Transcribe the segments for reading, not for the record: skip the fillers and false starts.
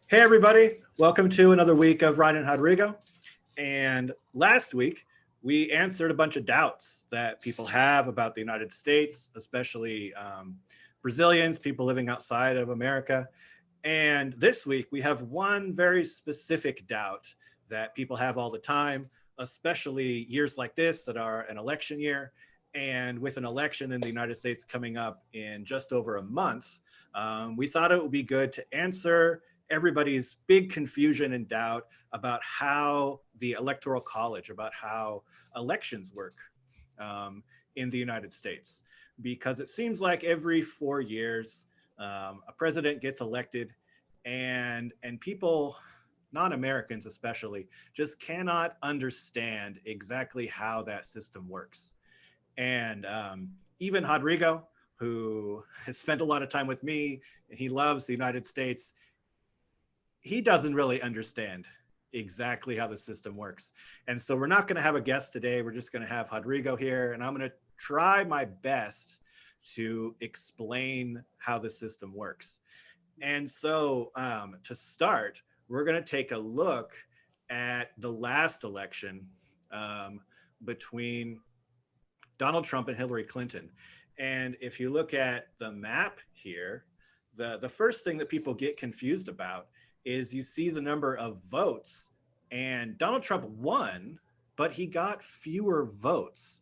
Hey everybody, welcome to another week of Ryan and Rodrigo. And last week, we answered a bunch of doubts that people have about the United States, especially Brazilians, people living outside of America. And this week, we have one very specific doubt that people have all the time, especially years like this that are an election year. And with an election in the United States coming up in just over a month, we thought it would be good to answer everybody's big confusion and doubt about how the Electoral College, about how elections work in the United States. Because it seems like every 4 years, a president gets elected and people, non-Americans especially, just cannot understand exactly how that system works. And even Rodrigo, who has spent a lot of time with me, and he loves the United States, he doesn't really understand exactly how the system works. And so we're not going to have a guest today. We're just going to have Rodrigo here, and I'm going to try my best to explain how the system works. And so to start, we're going to take a look at the last election between Donald Trump and Hillary Clinton. And if you look at the map here, the first thing that people get confused about is you see the number of votes, and Donald Trump won, but he got fewer votes.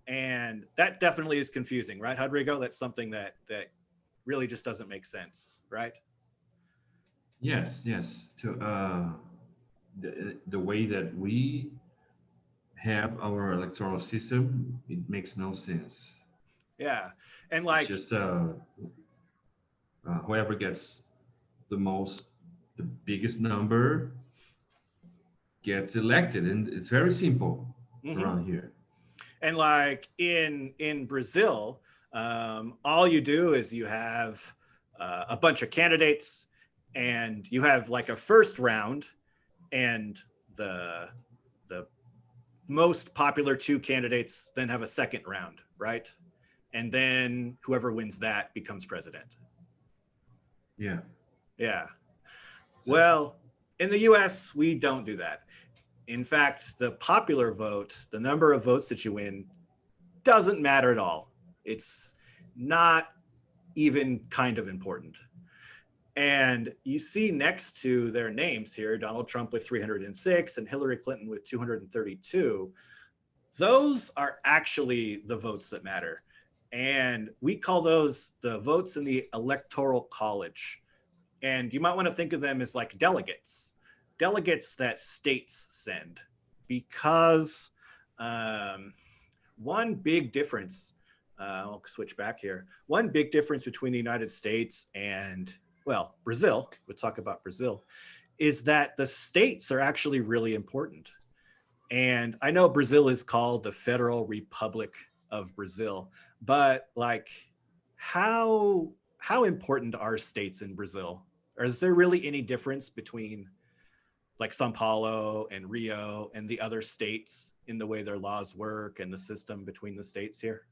And that definitely is confusing, right, Rodrigo? That's something that really just doesn't make sense, right? Yes, yes. The way that we have our electoral system, it makes no sense. Yeah. And It's like, just whoever gets the biggest number gets elected, and it's very simple mhm. around here. And like in Brazil, all you do is you have a bunch of candidates, and you have like a first round, and the the most popular two candidates then have a second round, right? And then whoever wins that becomes president. Yeah, Yeah. exactly. Well, in the US, we don't do that. In fact, the popular vote, the number of votes that you win, doesn't matter at all. It's not even kind of important. And you see next to their names here, Donald Trump with 306 and Hillary Clinton with 232, those are actually the votes that matter. And we call those the votes in the Electoral College. And you might want to think of them as like delegates that states send. Because um, one big difference, I'll switch back here. One big difference between the United States and, well, Brazil, we'll talk about Brazil, is that the states are actually really important. And I know Brazil is called the Federal Republic of Brazil, but like, how important are states in Brazil? Or is there really any difference between like Sao Paulo and Rio and the other states in the way their laws work and the system between the states here?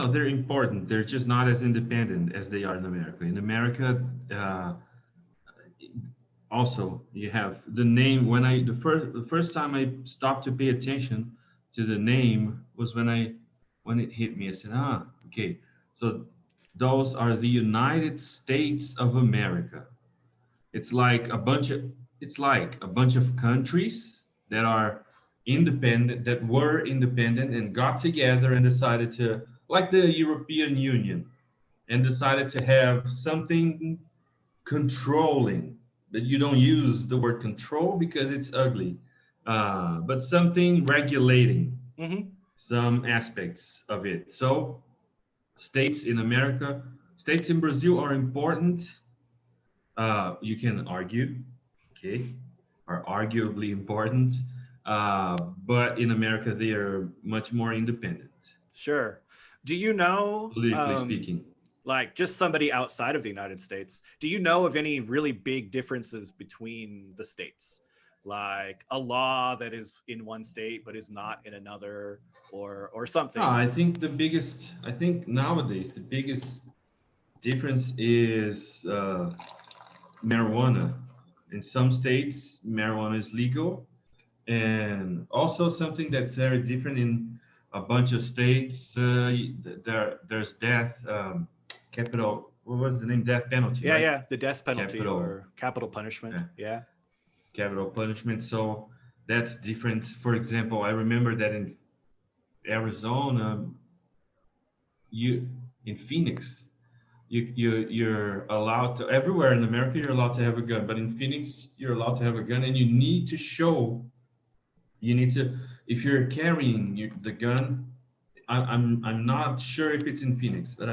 No, they're important. They're just not as independent as they are in America. In America, also you have the name. When I the first time I stopped to pay attention to the name was when it hit me. I said, okay, so those are the United States of America. It's like a bunch of it's like a bunch of countries that are independent, that were independent and got together and decided to, like the European Union, and decided to have something controlling. That you don't use the word control because it's ugly, but something regulating Mm-hmm. some aspects of it. So states in America, states in Brazil are important. You can argue, okay, are arguably important, but in America they are much more independent, Sure. Do you know, politically speaking. like just somebody outside of the United States, do you know of any really big differences between the states? Like a law that is in one state but is not in another, or No, something. I think nowadays the biggest difference is marijuana. In some states, marijuana is legal, and also something that's very different in a bunch of states. There's death, capital. What was the name? Death penalty, Yeah, right? yeah, the death penalty Capital, or capital punishment. uh, Yeah. capital punishment. So that's different. For example, I remember that in Arizona, you in Phoenix, you're allowed to, everywhere in America you're allowed to have a gun, but in Phoenix you're allowed to have a gun, and you need to show, you need to, if you're carrying the gun, I'm not sure if it's in Phoenix, but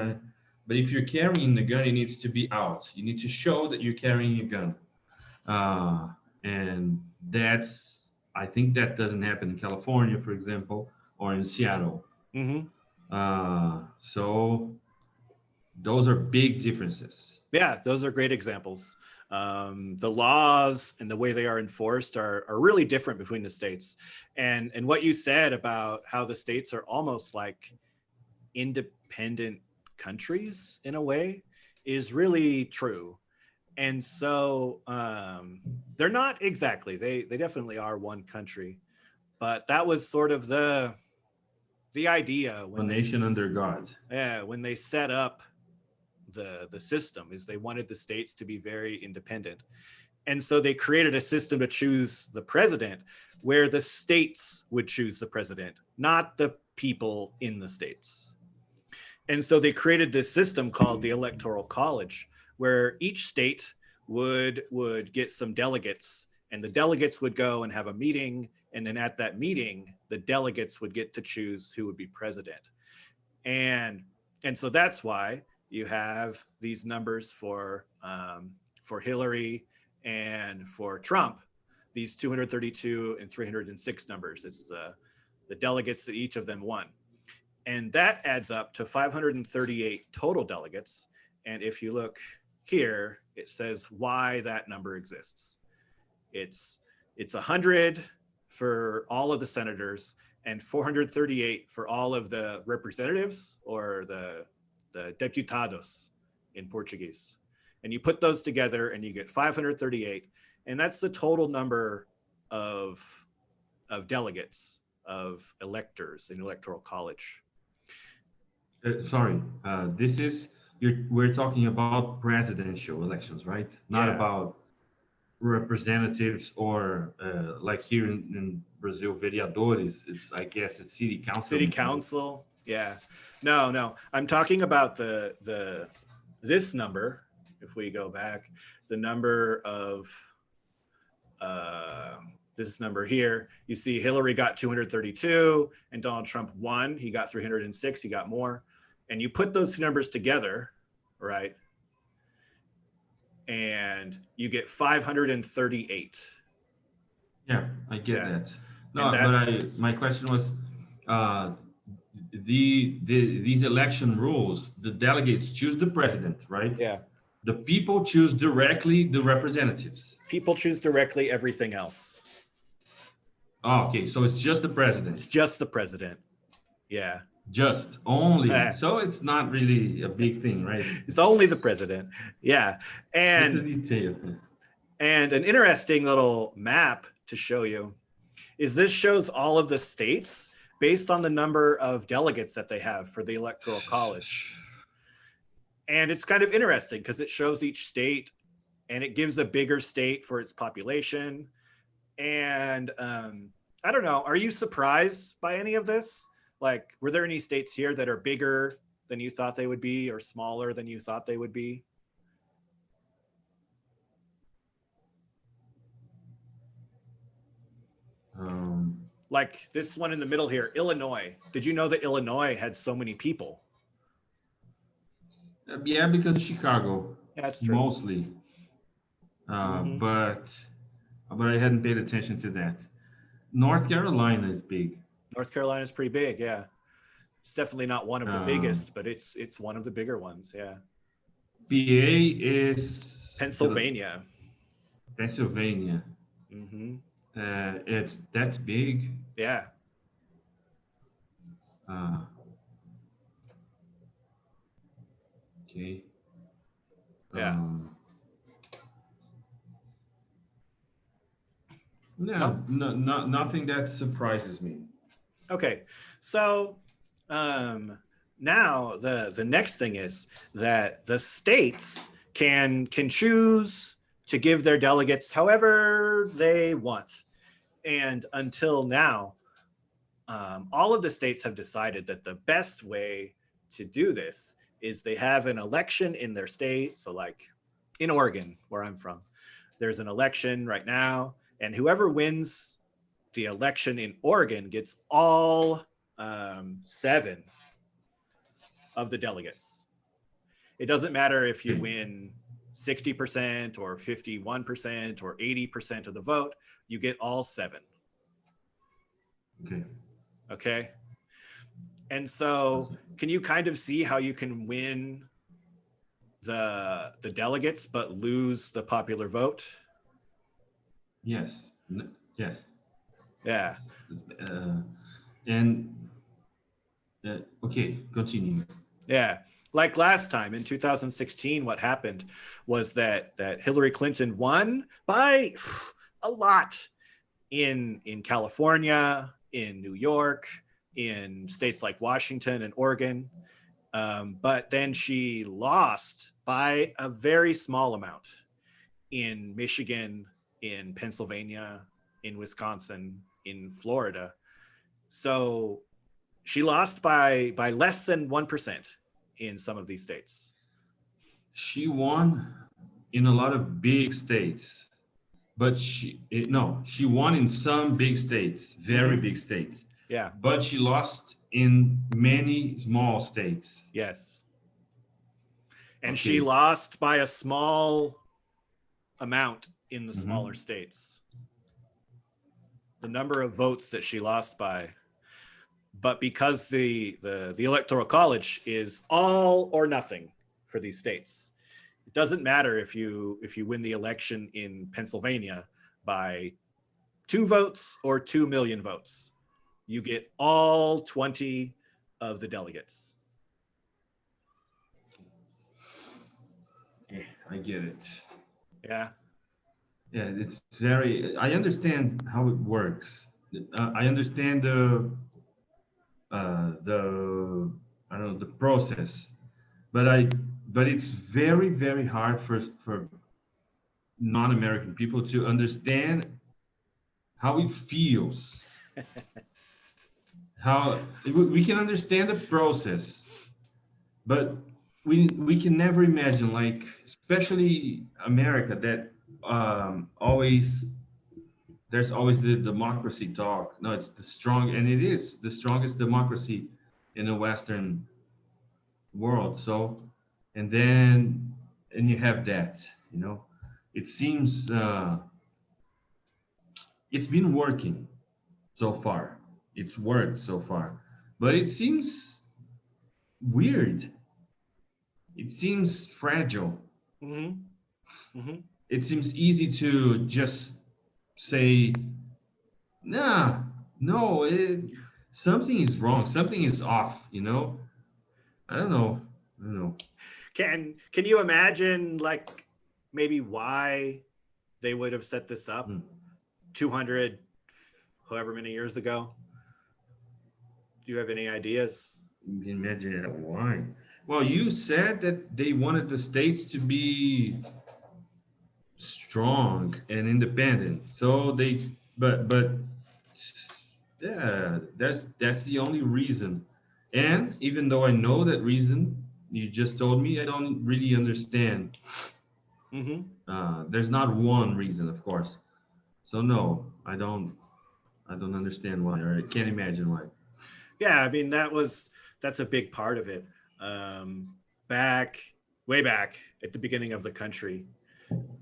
if you're carrying the gun, it needs to be out. You need to show that you're carrying a gun, and that's, I think that doesn't happen in California, for example, or in Seattle. Mm-hmm. So those are big differences. Yeah, those are great examples. The laws and the way they are enforced are really different between the states. And what you said about how the states are almost like independent countries in a way is really true. And so they're not exactly, they definitely are one country, but that was sort of the idea A nation under God. when they set up the system, is they wanted the states to be very independent. And so they created a system to choose the president where the states would choose the president, not the people in the states. And so they created this system called the Electoral College, where each state would get some delegates, and the delegates would go and have a meeting, and then at that meeting the delegates would get to choose who would be president. and and so that's why you have these numbers for Hillary and for Trump, these 232 and 306 numbers. It's the delegates that each of them won, and that adds up to 538 total delegates. And if you look here, it says why that number exists. It's 100 for all of the senators and 438 for all of the representatives, or the deputados in Portuguese. And you put those together and you get 538, and that's the total number of delegates, of electors in Electoral College. Sorry, this is, we're talking about presidential elections, right? Not Yeah. about representatives, or like here in Brazil, vereadores. It's, I guess it's city council. City council. Yeah. No. I'm talking about the this number. If we go back, the number of this number here, you see Hillary got 232 and Donald Trump won. He got 306. He got more. And you put those two numbers together, right? And you get 538. Yeah, I get Yeah. that. And No, but my question was, uh, these election rules, the delegates choose the president, right? Yeah. The people choose directly the representatives. People choose directly everything else. Oh, okay, so it's just the president. It's just the president. Yeah. Just only. So it's not really a big thing, right? It's only the president. Yeah. Just a And detail. and an interesting little map to show you is this shows all of the states based on the number of delegates that they have for the Electoral College. And it's kind of interesting because it shows each state and it gives a bigger state for its population. And I don't know, are you surprised by any of this? Like, were there any states here that are bigger than you thought they would be, or smaller than you thought they would be? Like this one in the middle here, Illinois. Did you know that Illinois had so many people? Yeah, because of Chicago. Yeah, that's true. Mostly. But I hadn't paid attention to that. North Carolina is big. North Carolina is pretty big, yeah. It's definitely not one of the biggest, but it's one of the bigger ones, yeah. PA is Pennsylvania. Pennsylvania. That's big. Yeah. Okay. Yeah. No, No? nothing that surprises me. Okay. So now the next thing is that the states can choose to give their delegates however they want. And until now, all of the states have decided that the best way to do this is they have an election in their state. So, like in Oregon, where I'm from, there's an election right now, and whoever wins the election in Oregon gets all 7 of the delegates. It doesn't matter if you Okay. win 60% or 51% or 80% of the vote, you get all 7. Okay. Okay. And so, Okay. can you kind of see how you can win the delegates but lose the popular vote? Yes. Yes. Yeah. Uh, and okay, continue. Yeah. Like last time in 2016, what happened was that Hillary Clinton won by a lot in California, in New York, in states like Washington and Oregon. But then she lost by a very small amount in Michigan, in Pennsylvania, in Wisconsin, in Florida. So she lost by less than 1% in some of these states. She won in a lot of big states, but no, she won in some big states, very Mm-hmm. big states, Yeah. but she lost in many small states. Yes. And she Okay. lost by a small amount in the smaller Hmm. states. The number of votes that she lost by. But because the Electoral College is all or nothing for these states, it doesn't matter if you win the election in Pennsylvania by 2 votes or 2 million votes. You get all 20 of the delegates. Yeah, I get it. Yeah. Yeah, it's very. I understand how it works. I understand the I don't know the process, but it's very very hard for non-American people to understand how it feels. How we can understand the process, but we can never imagine, like especially America, that always there's always the democracy talk. No, it's the strong, and it is the strongest democracy in the Western world. So, and then and you have that, it seems it's been working so far. It's worked so far, but it seems weird. It seems fragile. Mm-hmm. Mm-hmm. It seems easy to just say, nah, no, something is wrong, something is off. I don't know. I don't know. Can you imagine like maybe why they would have set this up Hmm. 200 however many years ago? Do you have any ideas? Imagine that. Why? Well, you said that they wanted the states to be strong and independent. So but yeah, that's the only reason. And even though I know that reason, you just told me, I don't really understand. Mm-hmm. There's not one reason, of course. So no, I don't understand why, or I can't imagine why. Yeah, I mean that's a big part of it. Um, back way back at the beginning of the country,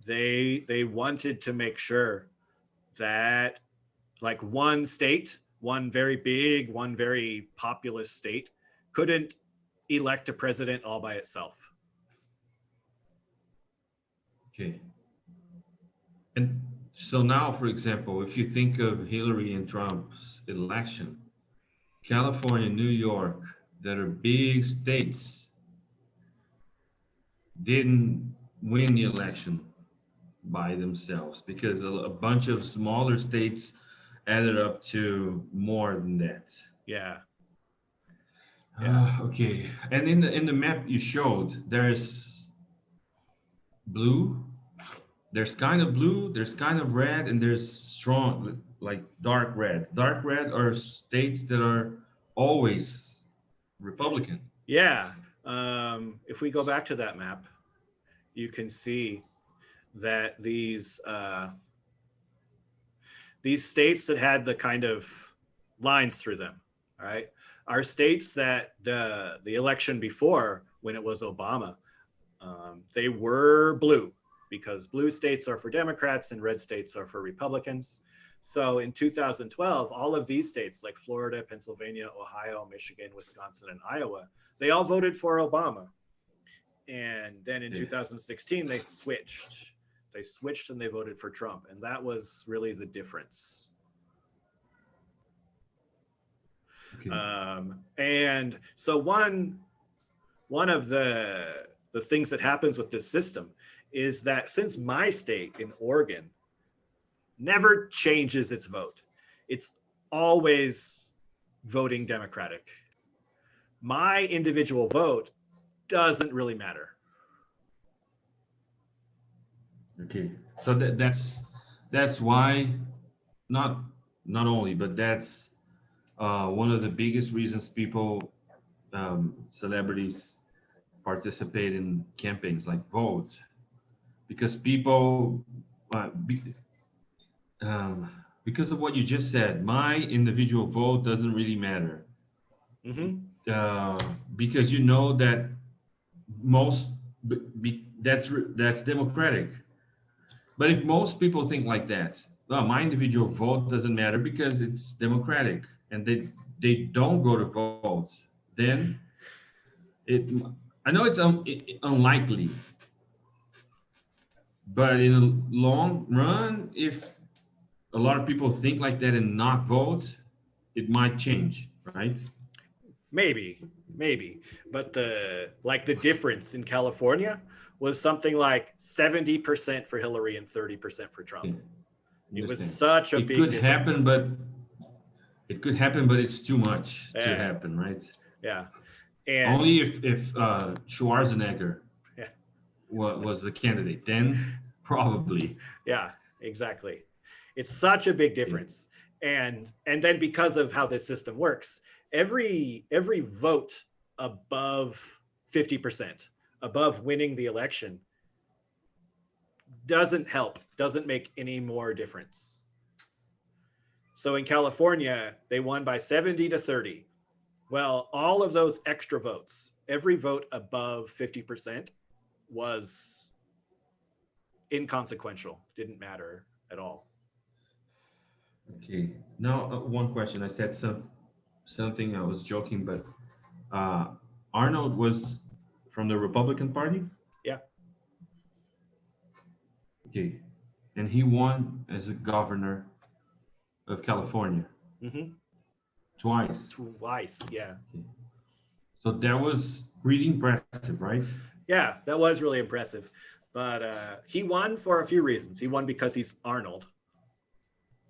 they wanted to make sure that like one state, one very big, one very populous state, couldn't elect a president all by itself. Okay. And so now, for example, if you think of Hillary and Trump's election, California, New York, that are big states, didn't win the election. by themselves, because a bunch of smaller states added up to more than that. Yeah. Yeah. Okay, and in the map you showed, blue, there's kind of blue, there's kind of red, and there's strong, like dark red. Dark red are states that are always Republican. Yeah. If we go back to that map, you can see that these states that had the kind of lines through them, right, are states that the election before, when it was Obama, they were blue, because blue states are for Democrats and red states are for Republicans. So in 2012, all of these states like Florida, Pennsylvania, Ohio, Michigan, Wisconsin, and Iowa, they all voted for Obama. And then in 2016, they switched. They switched and they voted for Trump. And that was really the difference. Okay. And so one of the things that happens with this system is that since my state in Oregon never changes its vote, it's always voting Democratic, my individual vote doesn't really matter. Okay, so that's why, not only, but that's one of the biggest reasons people, celebrities, participate in campaigns like votes, because people, uh, be, because of what you just said, my individual vote doesn't really matter. Mm-hmm. Because you know that most, that's democratic. But if most people think like that, well, my individual vote doesn't matter because it's democratic, and they don't go to vote, then it, I know it's unlikely, but in the long run, if a lot of people think like that and not vote, it might change, right? Maybe, but the difference in California was something like 70% for Hillary and 30% for Trump. Okay, It was understand. such a It big could difference. happen, but it's too much to Yeah. happen, right? Yeah. And Only if Schwarzenegger yeah, was the candidate, then probably. yeah, exactly. It's such a big difference. And then because of how this system works, every vote above 50%, above winning the election, doesn't make any more difference. So in California, they won by 70 to 30. Well, all of those extra votes, every vote above 50% was inconsequential, didn't matter at all. Okay. Now, one question. I said something. I was joking, but uh, Arnold was from the Republican Party. Yeah. Okay, and he won as a governor of California Mm-hmm. twice. Twice, yeah. Okay. So that was pretty impressive, right? Yeah, that was really impressive. But he won for a few reasons. He won because he's Arnold.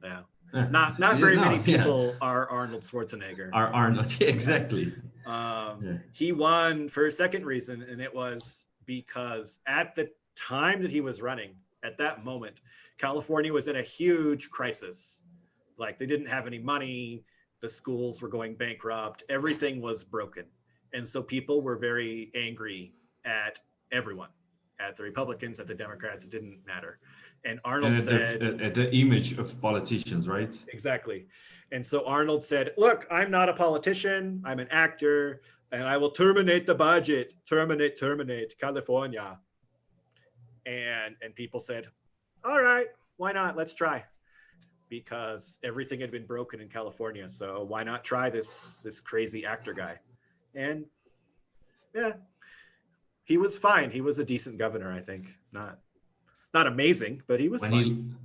Yeah. Not very many people are Arnold Schwarzenegger. Are Arnold, exactly. He won for a second reason, and it was because at the time that he was running, at that moment, California was in a huge crisis. Like, they didn't have any money, the schools were going bankrupt, everything was broken. And so people were very angry at everyone, at the Republicans, at the Democrats, it didn't matter. And Arnold said, at the image of politicians, right? Exactly. And so Arnold said, look, I'm not a politician, I'm an actor, and I will terminate the budget, terminate California. And people said, all right, why not? Let's try. Because everything had been broken in California. So why not try this crazy actor guy? And yeah, he was fine. He was a decent governor, I think. Not amazing, but he was fine.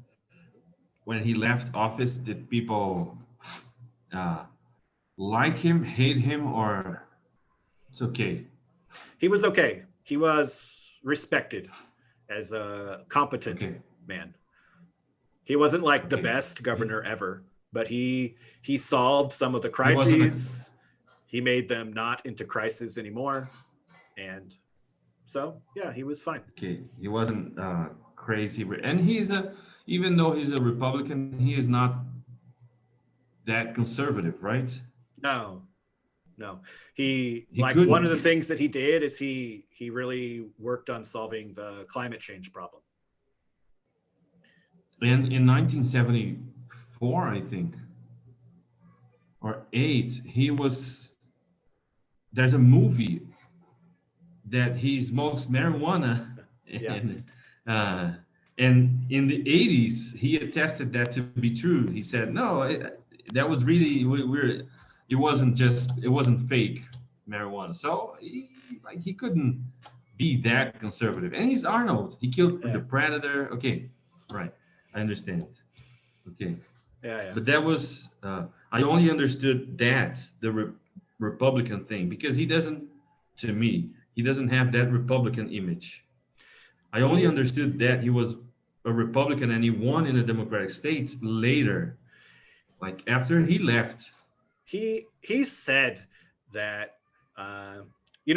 When he left office, did people like him, hate him, or it's okay? He was okay. He was respected as a competent man. He wasn't like the Okay. best governor ever, but he solved some of the He wasn't a, crises. He made them not into crises anymore, and so yeah, he was fine. okay. He wasn't crazy, and he's a even though he's a Republican, he is not that conservative, right? No, no. He He like one of couldn't. the things that he did is he really worked on solving the climate change problem. And in 1974, I think, or eight, he was. There's a movie that he smokes marijuana, Yeah, and uh, and in the 80s, he attested that to be true. He said, "No, that was really it wasn't fake marijuana." So he couldn't be that conservative. And he's Arnold. He killed the yeah, Predator. Okay, right. I understand. Okay. yeah, yeah. But that was I only understood that the Republican thing because he doesn't, to me, he doesn't have that Republican image. I only He's understood that he was a Republican and he won in the Democratic states later, like after he left. he said that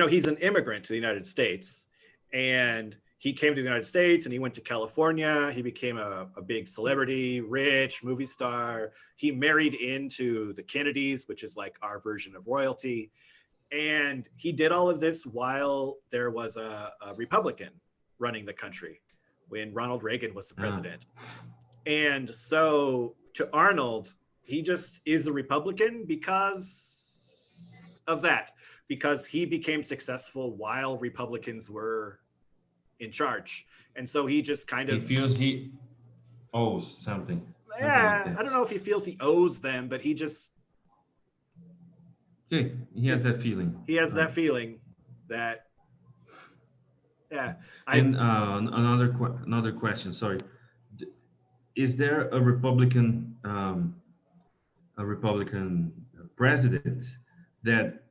he's an immigrant to the United States, and he came to the United States and he went to California. He became a big celebrity, rich movie star. He married into the Kennedys, which is like our version of royalty. And he did all of this while there was a Republican running the country when Ronald Reagan was the Uh, president. And so to Arnold, he just is a Republican because of that, because he became successful while Republicans were in charge. And so he just kind he of, feels he owes something like yeah, I that. don't know if he feels he owes them, but he just, Okay, he has he's, that feeling, he has right? that feeling that, yeah, I, And another question. Sorry, is there a Republican president that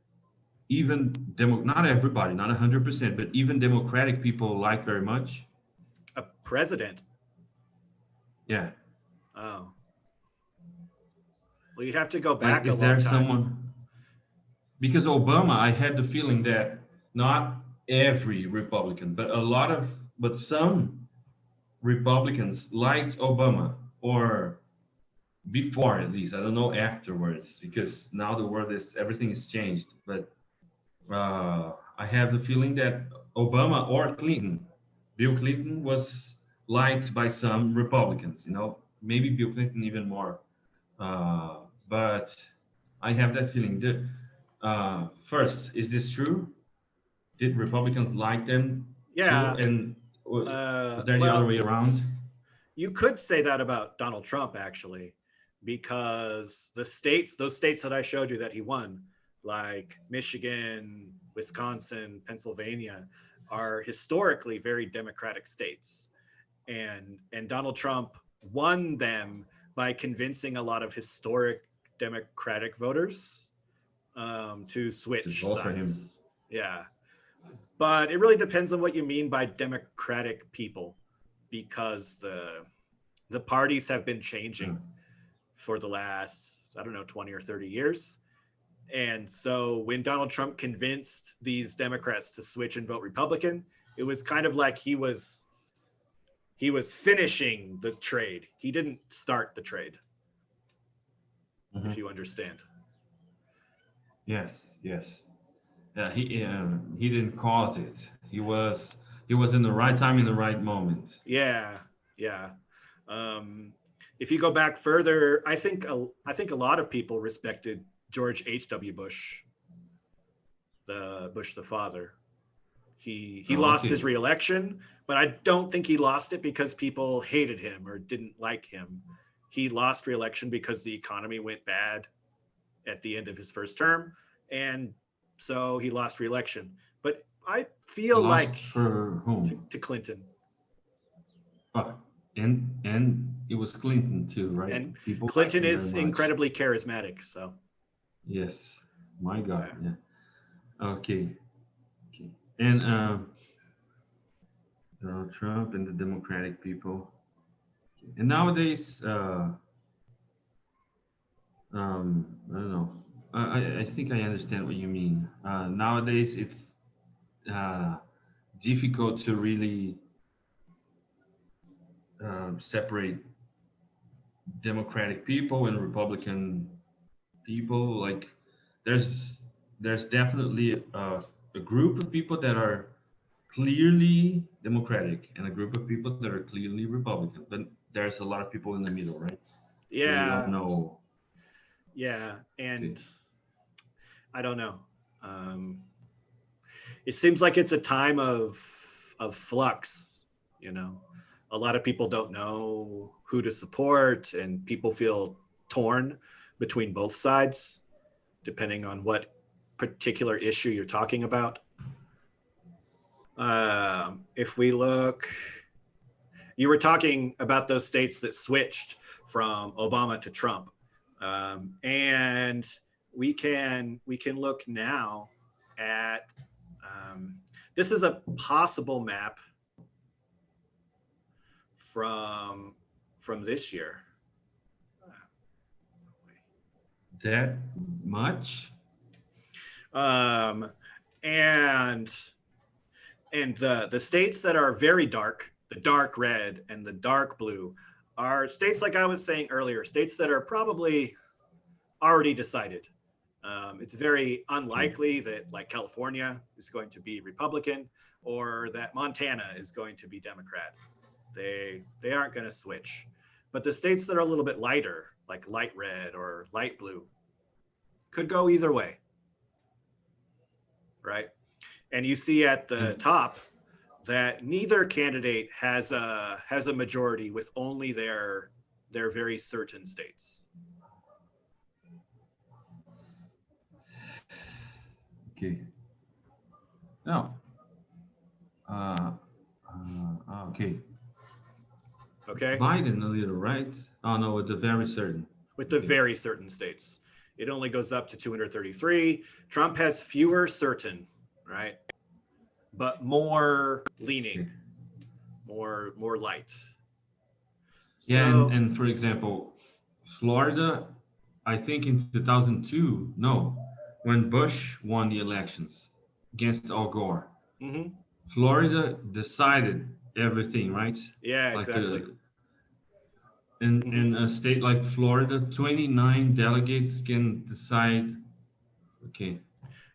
even not everybody, not 100%, but even Democratic people like very much? a president. Yeah, Oh, well, you'd have to go like back a is long there time. someone? Because Obama, I had the feeling that not every Republican, but some Republicans liked Obama, or before at least. I don't know afterwards because now the world is everything is changed. But I have the feeling that Obama or Clinton, Bill Clinton was liked by some Republicans. Maybe Bill Clinton even more. Uh, but I have that feeling. First, is this true? Did Republicans like them too? Yeah. And was there the other Well, way around? you could say that about Donald Trump, actually, because those states that I showed you that he won, like Michigan, Wisconsin, Pennsylvania, are historically very Democratic states. And Donald Trump won them by convincing a lot of historic Democratic voters to To switch vote for him? sides. Yeah. But it really depends on what you mean by Democratic people, because the parties have been Yeah. changing for the last, I don't know, 20 or 30 years. And so when Donald Trump convinced these Democrats to switch and vote Republican, it was kind of like he was finishing the trade. He didn't start the trade, if Mhm. you understand. Yes, yes. He didn't cause it. He was in the right time in the right moment. Yeah, yeah. If you go back further, I think a lot of people respected George H.W. Bush, the Bush the father. He Oh, lost his okay. reelection, but I don't think he lost it because people hated him or didn't like him. He lost reelection because the economy went bad at the end of his first term, and so he lost reelection. But I feel like Lost for whom? to Clinton, Oh, and it was Clinton too, right? and People liked Clinton him very is much. incredibly charismatic. So Yes. My God. yeah. Yeah. Okay. Okay. And Donald Trump and the Democratic people. And nowadays, I don't know. I think I understand what you mean. Nowadays, it's uh, difficult to really separate Democratic people and Republican people. Like, there's there's definitely a group of people that are clearly Democratic and a group of people that are clearly Republican. But there's a lot of people in the middle, right? Where you don't Yeah, know. yeah, Okay. and I don't know. Um, it seems like it's a time of flux. You know, a lot of people don't know who to support, and people feel torn between both sides, depending on what particular issue you're talking about. If we look, you were talking about those states that switched from Obama to Trump, and we can look now at um, this is a possible map from this year. That much? Um, and the states that are very dark, the dark red and the dark blue, are states like I was saying earlier, states that are probably already decided. It's very Okay. unlikely that like California is going to be Republican or that Montana is going to be Democrat. They aren't going to switch. But the states that are a little bit lighter, like light red or light blue, could go either way, right? And you see at the And top that neither candidate has a majority with only their very certain states. okay. No. Uh, okay. Okay, Biden a little, right? Oh no, with the very certain. with the Okay. very certain states, it only goes up to 233. Trump has fewer certain, right, but more leaning, Okay. more light. Yeah, So and for example, Florida, I think in 2002, no, when Bush won the elections against Al Gore, mhm. Florida decided everything, right? Yeah, Like exactly. in a state like Florida, 29 delegates can decide. Okay,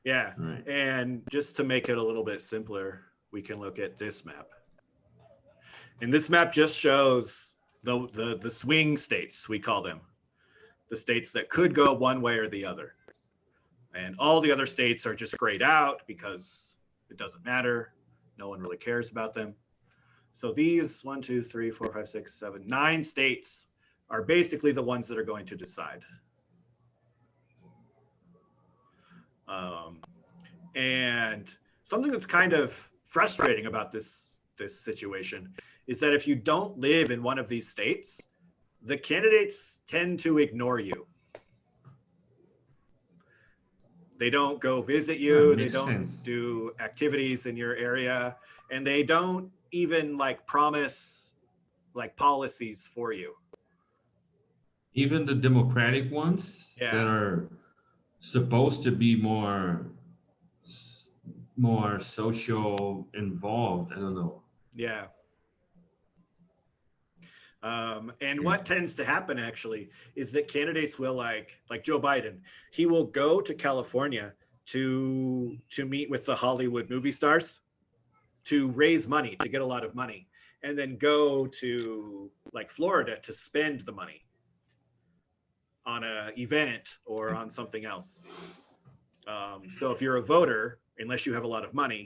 Yeah, all right. and just to make it a little bit simpler, we can look at this map. And this map just shows the swing states, we call them, the states that could go one way or the other. And all the other states are just grayed out because it doesn't matter. No one really cares about them. So these 9 states are basically the ones that are going to decide. Um, and something that's kind of frustrating about this situation is that if you don't live in one of these states, the candidates tend to ignore you. They don't go visit you, they Makes don't sense. do activities in your area, and they don't even like promise like policies for you. Even the Democratic ones that Yeah. are supposed to be more social involved. I don't know. Yeah. And Okay. what tends to happen actually is that candidates will like Joe Biden, he will go to California to meet with the Hollywood movie stars to raise money, to get a lot of money, and then go to like Florida to spend the money on a event or Okay. on something else. So if you're a voter, unless you have a lot of money,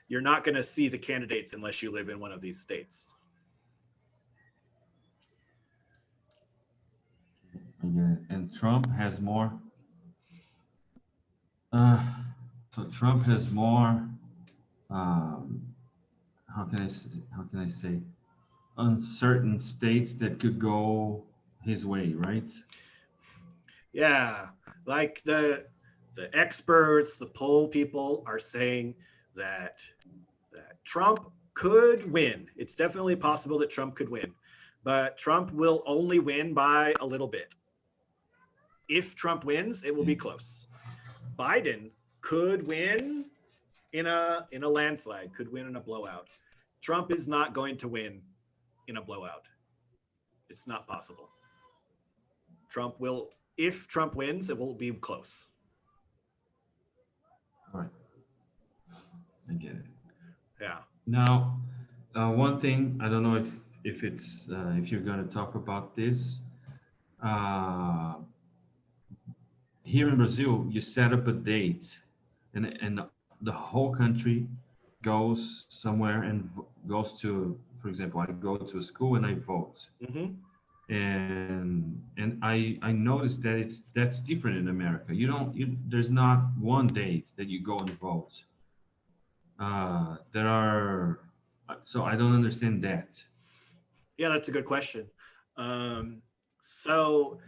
you're not going to see the candidates unless you live in one of these states. I get it. And Trump has more. Uh, so Trump has more. Um, how can I say uncertain states that could go his way, right? Yeah, like the experts, the poll people are saying that Trump could win. It's definitely possible that Trump could win, but Trump will only win by a little bit. If Trump wins, it will be close. Biden could win in a landslide, could win in a blowout. Trump is not going to win in a blowout. It's not possible. Trump will, if Trump wins, it will be close. All right. I get it. Yeah. Now, one thing, I don't know if it's if you're going to talk about this. Uh, Here in Brazil, you set up a date, and the whole country goes somewhere and goes to, for example, I go to a school and I vote. Mm-hmm. And I noticed that that's different in America. There's not one date that you go and vote. There are, so I don't understand that. Yeah, that's a good question. Um, so,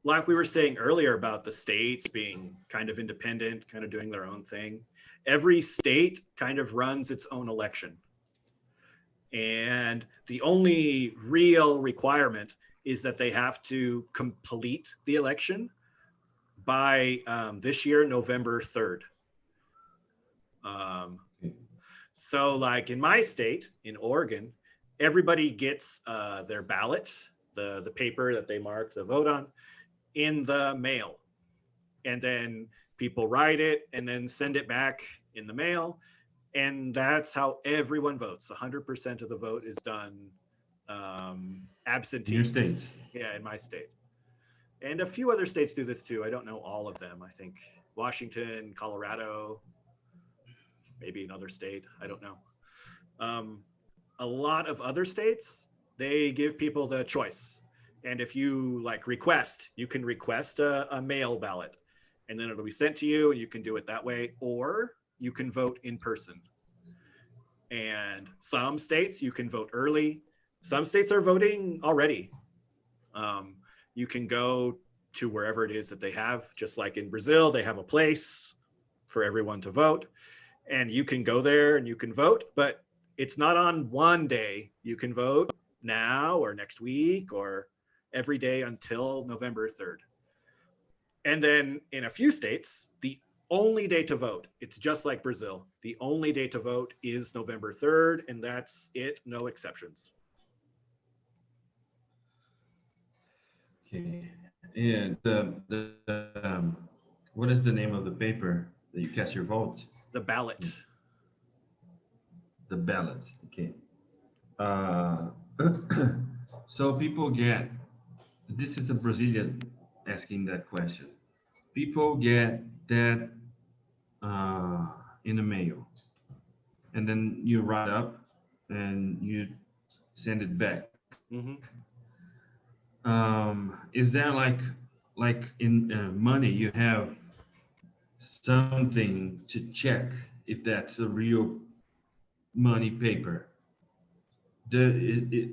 like we were saying earlier about the states being kind of independent, kind of doing their own thing, every state kind of runs its own election. And the only real requirement is that they have to complete the election by this year, November 3rd. So, like in my state, in Oregon, everybody gets their ballot, the paper that they mark the vote on, in the mail. And then people write it and then send it back in the mail. And that's how everyone votes. 100% of the vote is done absentee. In your state? Yeah, in my state. And a few other states do this too. I don't know all of them. I think Washington, Colorado, maybe another state. I don't know. A lot of other states, they give people the choice. And if you like request, you can request a mail ballot and then it'll be sent to you and you can do it that way, or you can vote in person. And some states you can vote early. Some states are voting already. You can go to wherever it is that they have, just like in Brazil, they have a place for everyone to vote. And you can go there and you can vote, but it's not on one day. You can vote now or next week or every day until November 3rd. And then in a few states, the only day to vote, it's just like Brazil. The only day to vote is November 3rd, and that's it, no exceptions. Okay. And what is the name of the paper that you cast your vote? The ballot. The ballot. Okay. So people get, this is a Brazilian asking that question. People get that in the mail, and then you write up and you send it back. Mm-hmm. Is there like in money you have something to check if that's a real money paper? Is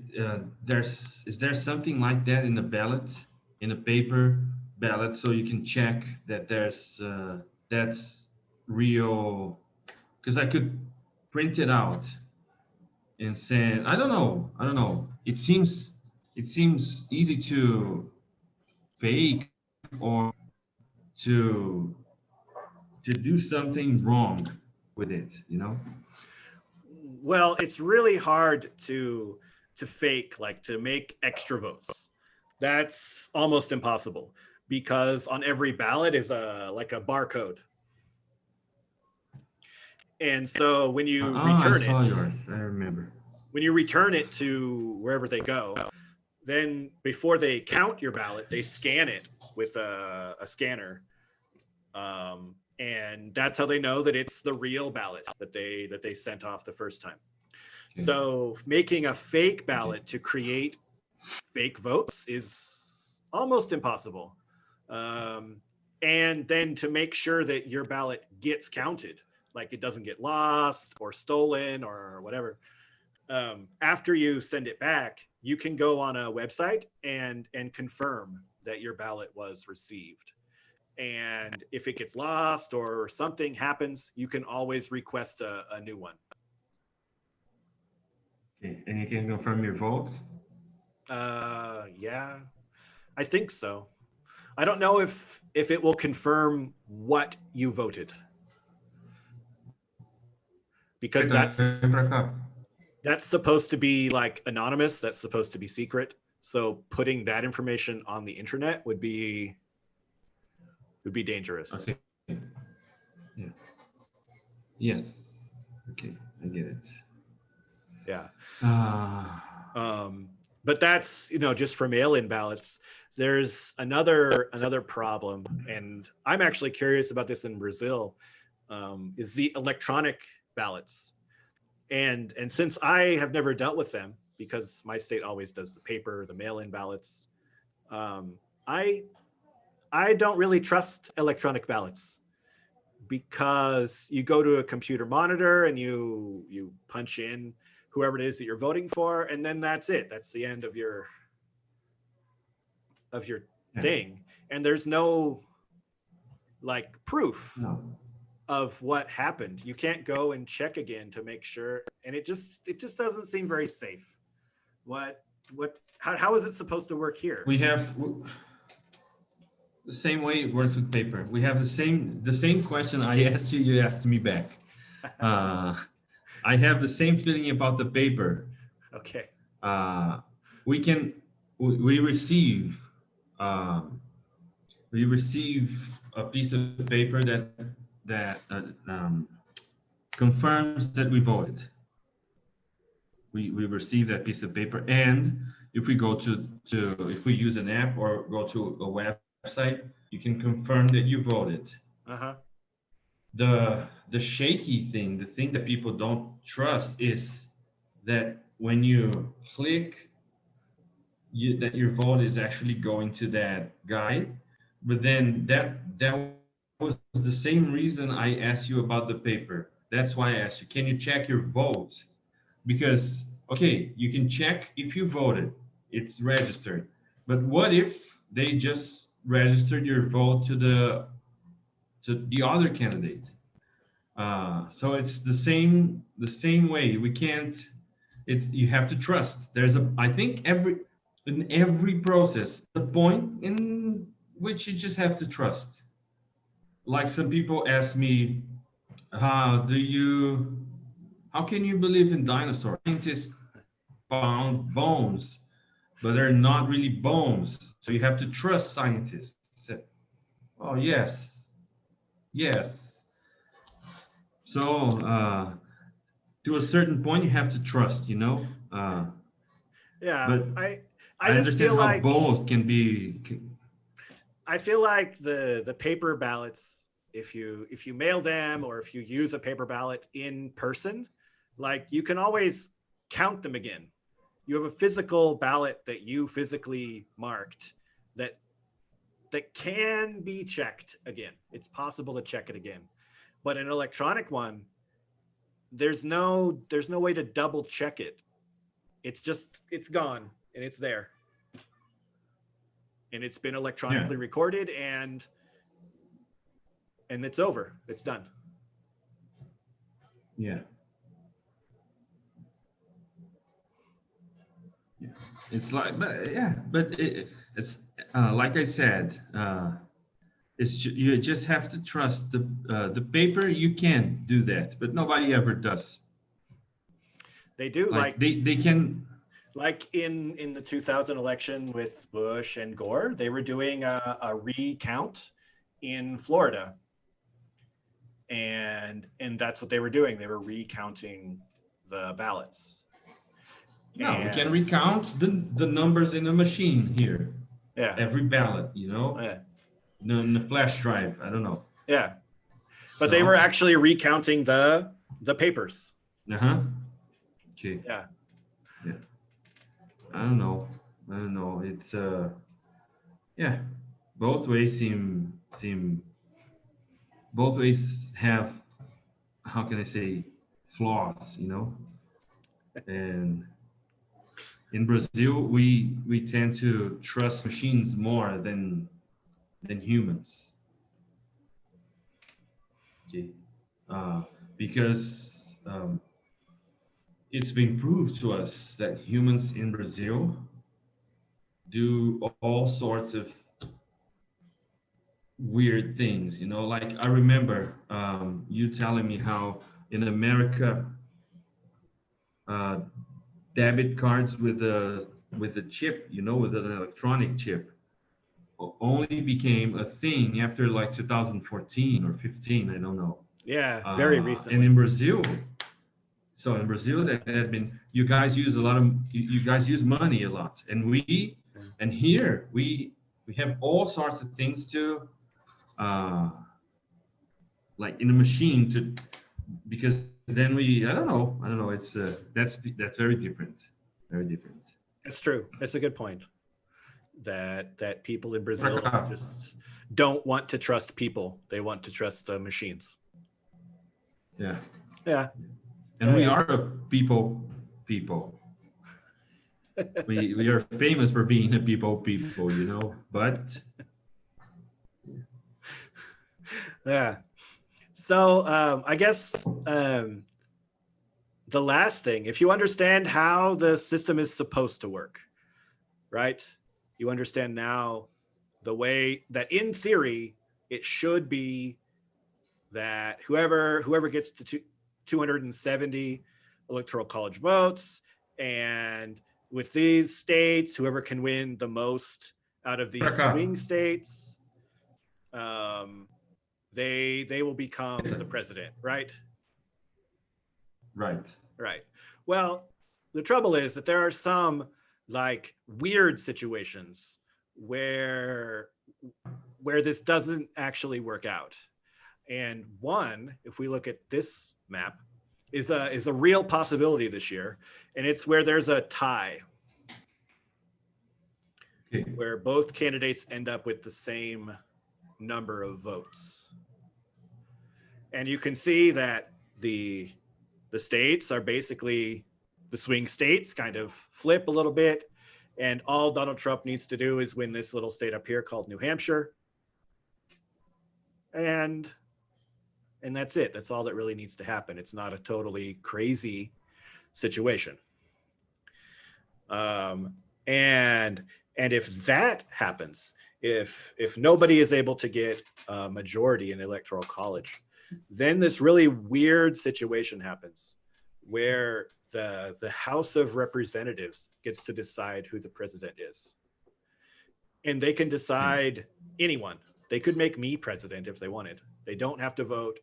there something like that in a ballot, in a paper ballot, so you can check that that's real? Because I could print it out and send. I don't know. It seems easy to fake or to do something wrong with it, you know? Well, it's really hard to fake, like to make extra votes. That's almost impossible because on every ballot is a like a barcode. And so when you I return saw it, yours. I remember. when you return it to wherever they go, then before they count your ballot, they scan it with a scanner, and that's how they know that it's the real ballot that they sent off the first time. Okay. So making a fake ballot to create fake votes is almost impossible. And then to make sure that your ballot gets counted, like it doesn't get lost or stolen or whatever. After you send it back, you can go on a website and confirm that your ballot was received. And if it gets lost or something happens, you can always request a new one. and you can confirm your vote? Yeah, I think so. I don't know if it will confirm what you voted, because that's supposed to be like anonymous. That's supposed to be secret. So putting that information on the internet would be dangerous. Okay. Yeah. Yes. Okay, I get it. Yeah. Uh, But that's, just for mail-in ballots. There's another problem, and I'm actually curious about this in Brazil, is the electronic ballots. And since I have never dealt with them, because my state always does the mail-in ballots, I don't really trust electronic ballots, because you go to a computer monitor and you punch in whoever it is that you're voting for, and then that's it. That's the end of your thing, and there's no like proof of what happened. You can't go and check again to make sure, and it just doesn't seem very safe. How is it supposed to work here? We have the same way it works with paper. We have the same question I asked you, you asked me back. I have the same feeling about the paper. Okay. We receive a piece of paper that confirms that we voted. We receive that piece of paper, and if we go to if we use an app or go to a website, you can confirm that you voted. The shaky thing, the thing that people don't trust, is that when you click, that your vote is actually going to that guy. But then that was the same reason I asked you about the paper. That's why I asked you, can you check your vote? Because, okay, you can check if you voted, it's registered. But what if they just registered your vote to the other candidate? So it's the same way. We can't. You have to trust. I think in every process, the point in which you just have to trust. Like some people ask me, how can you believe in dinosaurs? Scientists found bones, but they're not really bones. So you have to trust scientists. I said, oh, yes. So to a certain point, you have to trust, Yeah, but I just understand feel how like both can be. I feel like the paper ballots, if you mail them or if you use a paper ballot in person, like you can always count them again. You have a physical ballot that you physically marked that can be checked again. It's possible to check it again. But an electronic one, there's no way to double check it. It's gone and it's there. And it's been electronically recorded, and it's over. It's done. Yeah. It's like, but it's like I said, you just have to trust the paper. You can do that, but nobody ever does. They do, like they can. Like in the 2000 election with Bush and Gore, they were doing a recount in Florida, and that's what they were doing. They were recounting the ballots. No, we can recount the numbers in a machine here. Yeah. Every ballot, Yeah. In the flash drive. I don't know. Yeah. But they were actually recounting the papers. Okay. Yeah. Yeah. I don't know. It's yeah. Both ways both ways have, how can I say, flaws, And in Brazil, we tend to trust machines more than humans. Okay. Because it's been proved to us that humans in Brazil do all sorts of weird things, you know. Like I remember you telling me how in America, uh, debit cards with a chip, you know, with an electronic chip, only became a thing after like 2014 or 15, I don't know. Yeah, very And in recently. Brazil, so in Brazil, that had been, you guys use a lot of, you guys use money a lot, and here we have all sorts of things to, uh, like in a machine to, because then I don't know. It's that's very different, very different. It's true. It's a good point that people in Pra Brazil cá. just don't want to trust people. They want to trust the machines. Yeah, Yeah. and Yeah. we Yeah. are a people. We are famous for being a people, you know. But Yeah. So I guess the last thing, if you understand how the system is supposed to work, right? You understand now the way that in theory it should be that whoever gets to 270 electoral college votes, and with these states, whoever can win the most out of pra these cá. swing states, um, they will become the president, right? Right. Right. Well, the trouble is that there are some like weird situations where this doesn't actually work out. And one, if we look at this map, is a real possibility this year, and it's where there's a tie, Okay. where both candidates end up with the same number of votes. And you can see that the states are basically the swing states kind of flip a little bit, and all Donald Trump needs to do is win this little state up here called New Hampshire, and that's it. That's all that really needs to happen. It's not a totally crazy situation. Um, and if that happens, if nobody is able to get a majority in the Electoral College, then this really weird situation happens where the House of Representatives gets to decide who the president is. And they can decide anyone. They could make me president if they wanted. They don't have to vote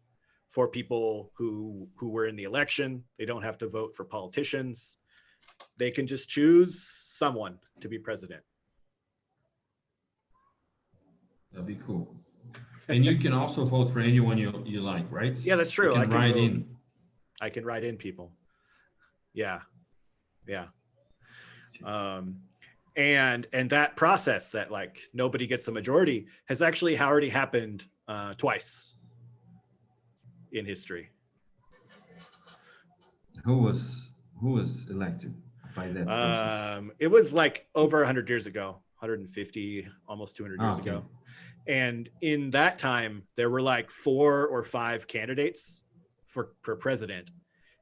for people who were in the election. They don't have to vote for politicians. They can just choose someone to be president. That'd be cool. And you can also vote for anyone you like, right? Yeah, that's You true. can write in. I can write in people. Yeah, yeah. And that process that like nobody gets a majority has actually already happened twice in history. Who was elected by that process? It was like over 100 years ago, 150, almost 200 years Okay. ago. And in that time, there were like 4 or 5 candidates for president.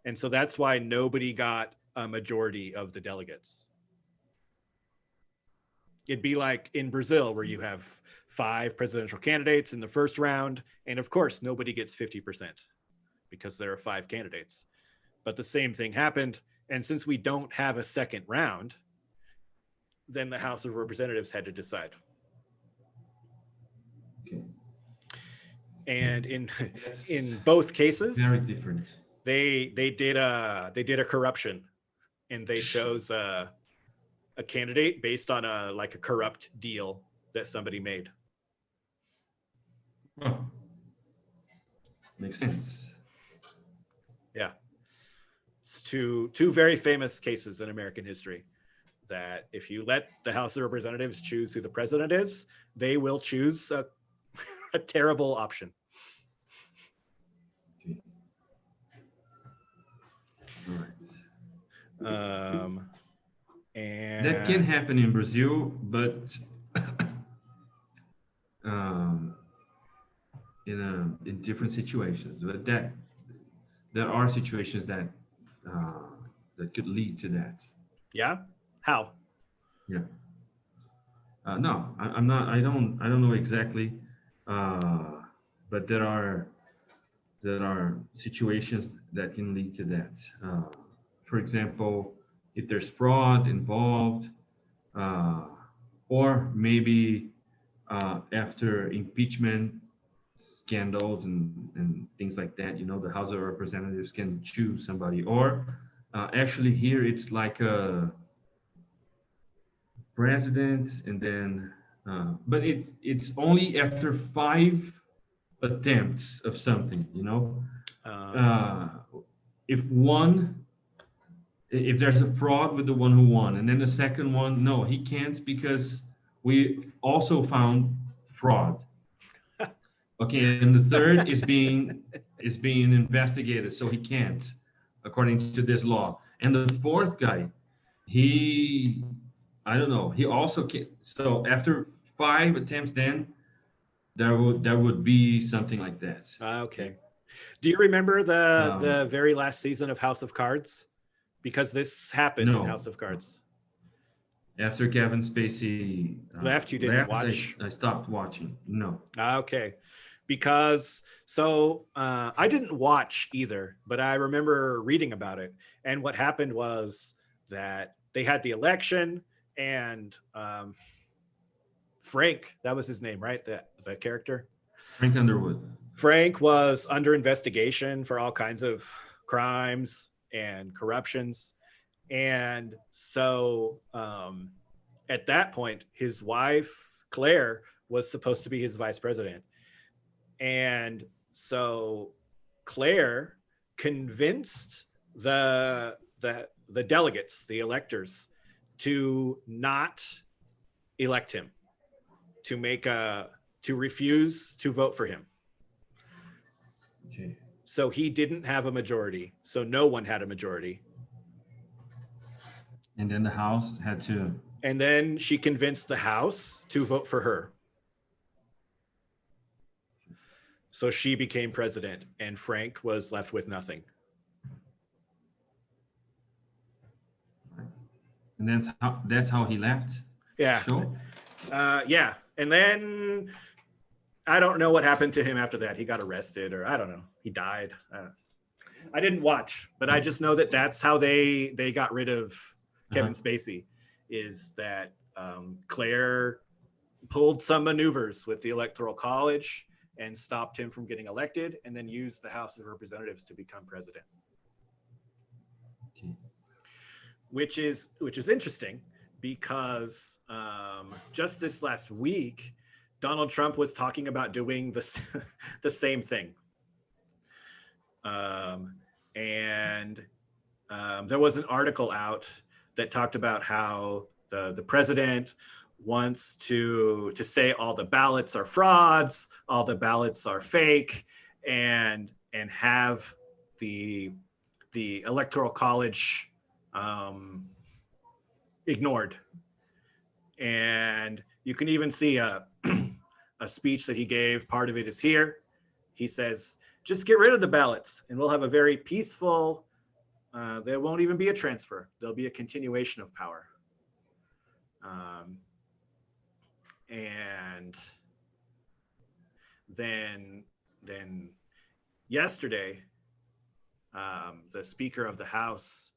And so that's why nobody got a majority of the delegates. It'd be like in Brazil, where you have 5 presidential candidates in the first round. And of course, nobody gets 50% because there are 5 candidates. But the same thing happened. And since we don't have a second round, then the House of Representatives had to decide. Okay. And That's in both cases, very different. they did a corruption, and they chose a candidate based on a corrupt deal that somebody made. Oh, makes sense. Yeah, it's two very famous cases in American history. That if you let the House of Representatives choose who the president is, they will choose a terrible option. Okay. All right. And That can happen in Brazil, but in different situations. But that there are situations that that could lead to that. Yeah. How? Yeah. No, I'm not. I don't know exactly, but there are situations that can lead to that. For example, if there's fraud involved, uh, or maybe after impeachment scandals and things like that, the House of Representatives can choose somebody. Or actually, here it's like a president, and then, but it's only after 5 attempts of something. Um, Uh, if one if there's a fraud with the one who won, and then the second one, no, he can't because we also found fraud. Okay, and the third is being investigated, so he can't, according to this law. And the fourth guy, he, I don't know, he also can't. So after 5 attempts, then there would be something like that. okay. Do you remember the Um, very last season of House of Cards? Because this happened in no, House of Cards. after Kevin Spacey Left, you didn't left, watch. I stopped watching. No. Okay. Because I didn't watch either, but I remember reading about it. And what happened was that they had the election, and Frank, that was his name, right? The character. Frank Underwood. Frank was under investigation for all kinds of crimes and corruptions. And so at that point, his wife, Claire, was supposed to be his vice president. And so Claire convinced the delegates, the electors, to not elect him, to refuse to vote for him. Okay. So he didn't have a majority. So no one had a majority. And then the House had to. And then she convinced the House to vote for her. So she became president, and Frank was left with nothing. And that's how he left. Yeah. Sure. Yeah. And then I don't know what happened to him after that. He got arrested, or I don't know. He died. I didn't watch, but I just know that that's how they got rid of Kevin Spacey, is that Claire pulled some maneuvers with the Electoral College and stopped him from getting elected, and then used the House of Representatives to become president. Okay. Which is interesting, because just this last week, Donald Trump was talking about doing the same thing. And there was an article out that talked about how the president wants to say all the ballots are frauds, all the ballots are fake, and have the Electoral College ignored. And you can even see a speech that he gave. Part of it is here. He says, just get rid of the ballots and we'll have a very peaceful, there won't even be a transfer. There'll be a continuation of power. And then yesterday, the Speaker of the House,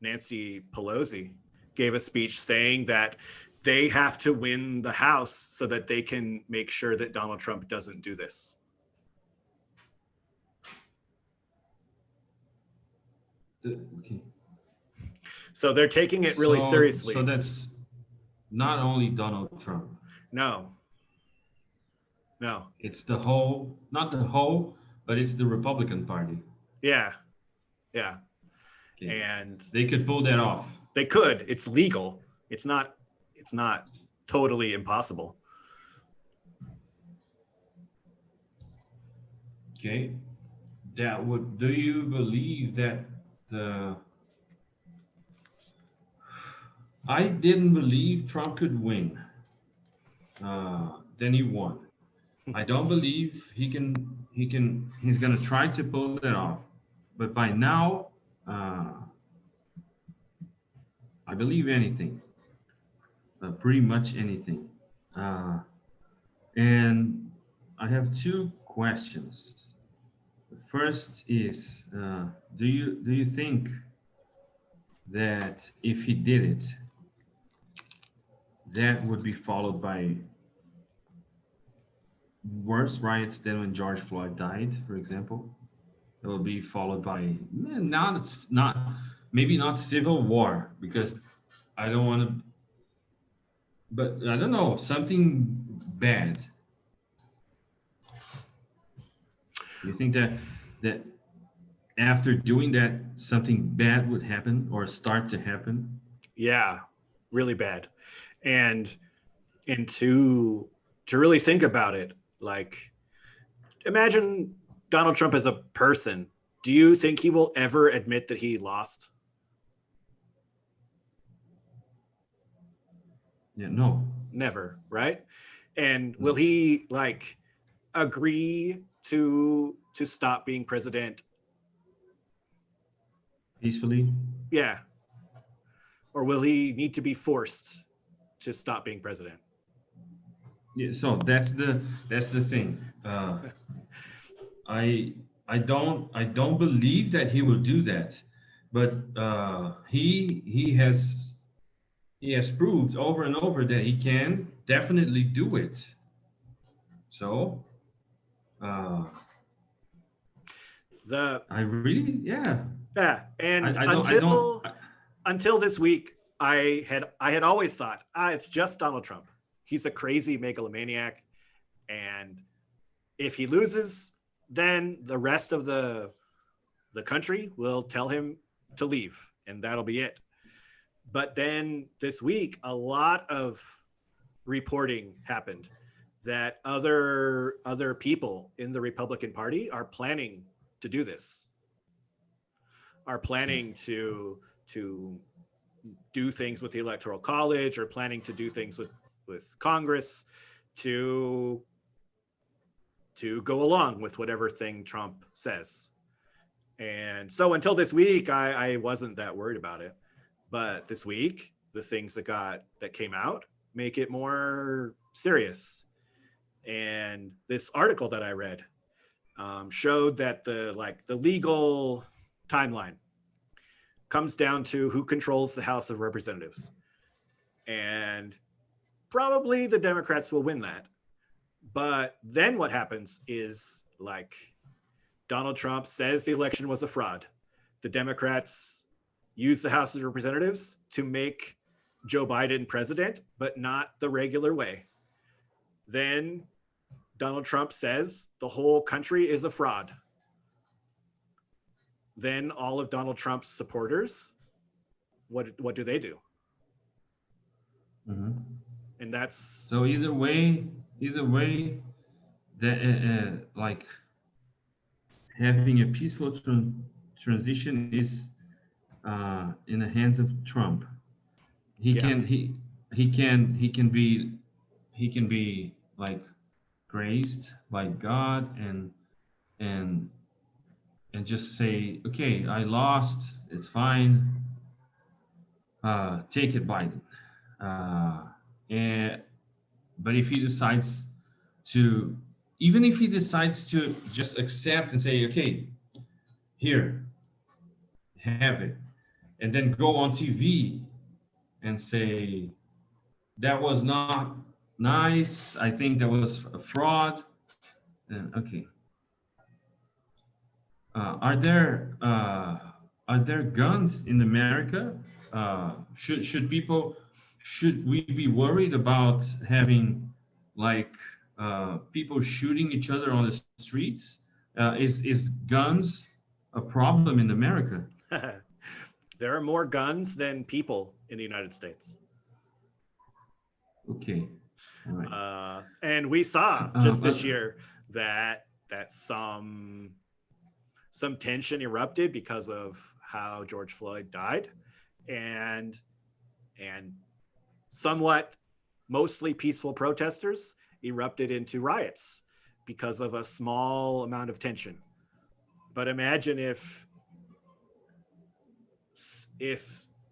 Nancy Pelosi, gave a speech saying that they have to win the House so that they can make sure that Donald Trump doesn't do this. Okay. So they're taking it really seriously. So that's not only Donald Trump. No. It's the whole, not the whole, but it's the Republican Party. Yeah. Okay. And they could pull that off. They could. It's legal. It's not totally impossible. Okay. Do you believe that I didn't believe Trump could win. Then he won. I don't believe he's gonna try to pull it off. But by now, I believe anything, pretty much anything. Uh, and I have two questions. The first is, do you think that if he did it, that would be followed by worse riots than when George Floyd died, for example? It will be followed by not maybe not civil war, because I don't want to, but I don't know, something bad. You think that after doing that something bad would happen or start to happen? Yeah, really bad. And and to really think about it, like imagine Donald Trump as a person. Do you think he will ever admit that he lost? Yeah, no. Never, right? And will he like agree to stop being president? Peacefully. Yeah. Or will he need to be forced to stop being president? Yeah, so that's the thing. I don't believe that he will do that, but he has proved over and over that he can definitely do it. So uh, The I really, yeah. yeah, I, and I don't I don't until this week, I had always thought, it's just Donald Trump. He's a crazy megalomaniac, and if he loses, then the rest of the country will tell him to leave, and that'll be it. But then this week, a lot of reporting happened that other people in the Republican Party are planning to do this, are planning to do things with the Electoral College, or planning to do things with Congress to to go along with whatever thing Trump says. And so until this week, I wasn't that worried about it. But this week, the things that came out make it more serious. And this article that I read showed that the legal timeline comes down to who controls the House of Representatives. And probably the Democrats will win that. But then what happens is, like, Donald Trump says the election was a fraud. The Democrats use the House of Representatives to make Joe Biden president, but not the regular way. Then Donald Trump says the whole country is a fraud. Then all of Donald Trump's supporters, what do they do? Mhm. And that's So either way, that like having a peaceful transition is in the hands of Trump. He yeah, can he can be like praised by God, and and just say, okay, I lost, it's fine, take it, Biden. Uh, and but if he decides to, even if he decides to just accept and say, okay, here, have it, and then go on TV and say that was not nice, I think that was a fraud, then okay. Uh, are there uh, are there guns in America? Should we be worried about having like people shooting each other on the streets? Is guns a problem in America? there are more guns than people in the United States. Okay, all right. And we saw just this year that some tension erupted because of how George Floyd died, and and somewhat mostly peaceful protesters erupted into riots because of a small amount of tension. But imagine if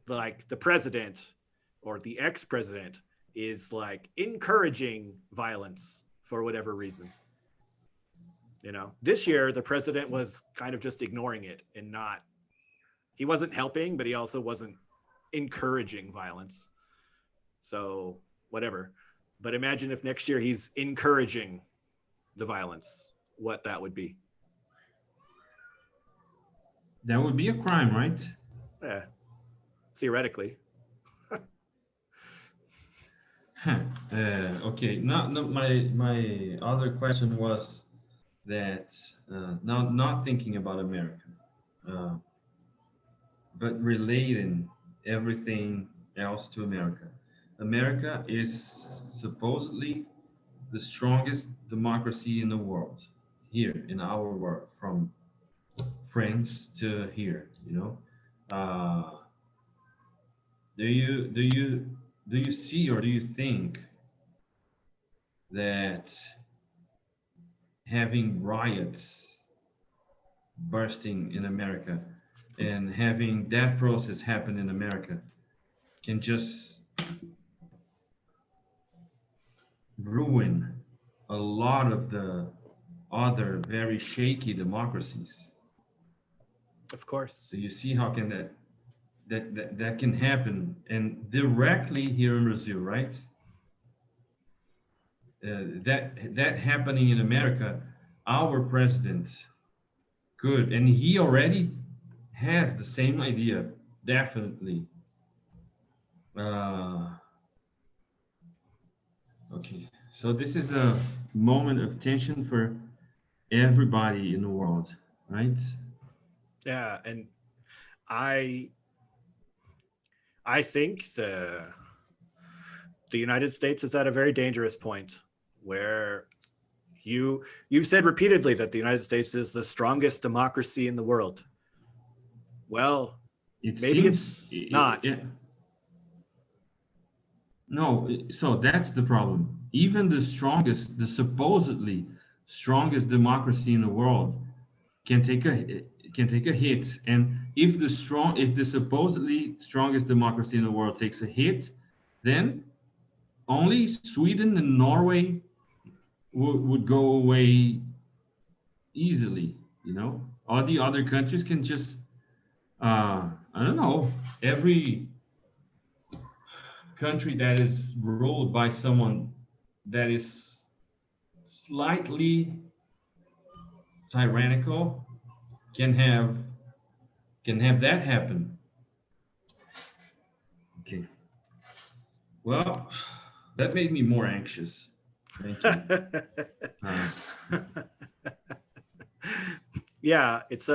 like the president or the ex-president is like encouraging violence for whatever reason. You know, this year the president was kind of just ignoring it and not, he wasn't helping, but he also wasn't encouraging violence. So whatever. But imagine if next year he's encouraging the violence, what that would be. That would be a crime, right? Yeah, theoretically. Okay. No, my other question was that not thinking about America, uh, but relating everything else to America. America is supposedly the strongest democracy in the world, here in our world, from France to here. Do you see, or do you think that having riots bursting in America and having that process happen in America can just ruin a lot of the other very shaky democracies? Of course. So you see how can that can happen, and directly here in Brazil, right? That happening in America, our president could, and he already has the same idea, definitely. Uh, okay, so this is a moment of tension for everybody in the world, right? Yeah, and I I think the United States is at a very dangerous point where you've said repeatedly that the United States is the strongest democracy in the world. Well, It maybe seems, it's not. yeah. No, so that's the problem. Even the strongest, the supposedly strongest democracy in the world can take a hit. And if the supposedly strongest democracy in the world takes a hit, then only Sweden and Norway would go away easily. All the other countries can just, I don't know, every country that is ruled by someone that is slightly tyrannical can have that happen. Okay. Well, that made me more anxious. Thank you. Uh, Yeah, it's